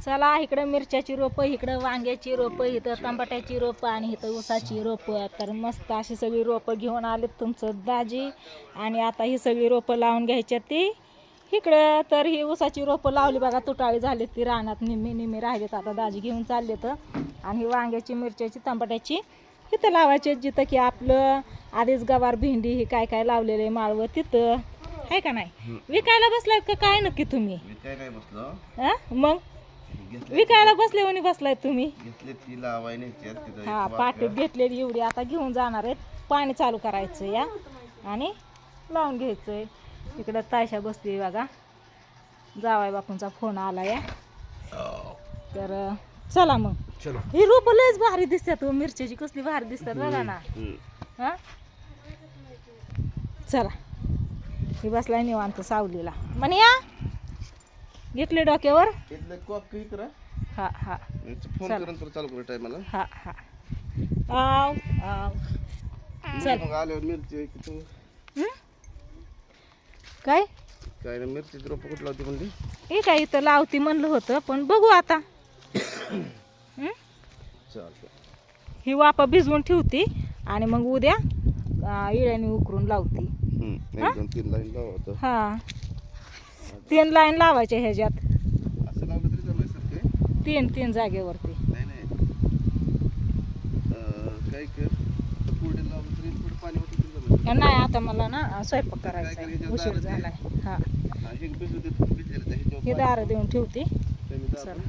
चला इकडं मिरच्याची रोपं, इकडं वांग्याची रोपं, इथं टमाट्याची रोपं आणि इथं ऊसाची रोपं. तर मस्त अशी सगळी रोपं घेऊन आलेत तुमचं दाजी. आणि आता ही सगळी रोपं लावून घ्यायच्या ती इकडं. तर ही ऊसाची रोपं लावली बघा, तुटाळी झाली ती रानात, निम्मी राहिलेत. आता दाजी घेऊन चालले तर. आणि ही वांग्याची, मिरच्याची, टमाट्याची इथं लावायचे, जिथं की आपलं आधीच गवार, भेंडी ही काय काय लावलेलं आहे माळवं तिथं आहे का नाही. विकायला बसलायत का काय नक्की तुम्ही? काय बसलो मग विकायला बसले म्हणे बसलाय तुम्ही? घेतले ती लावायने हा पाठी घेतलेली एवढी आता घेऊन जाणार आहेत. पाणी चालू करायचं या आणि लावून घ्यायचंय. इकडं तायशा बसली बघा, जावाय बापूंचा फोन आला या. तर चला मग. चलो. ही रोपं लयच भारी दिसतात, मिरच्याची कसली भारी दिसतात बघा ना. हा चला, ही बसलाय निवांत सावलीला. म्हणे या घेतले डोक्यावर. हा हा फोन करून तर चालू कर टायमाला. हा हा आव आव चल. मग आल्यावर मिरची काय काय ना, मिरची रोप कुठं लावती म्हणली? हे काय इथं लावती म्हणलं होतं, पण बघू आता. चालतं. ही वापा भिजवून ठेवती आणि मग उद्या इळ्याने उकरून लावती. 1-2-3 लाईन लावा. हा 3 लाईन लावायच्या ह्याच्यात, असं लावलं तरी जमायचं ते. 3 जागेवरती. नाही काय कर, पुढे लावलं तरी पुढे पाणी होतं तरी जमायचं. नाही आता मला ना स्वयंपाक करायचा आहे, उशीर झालाय. हा हे भिजू देत, भिजलेलं हे दारं देऊन ठेवते. चला. चला.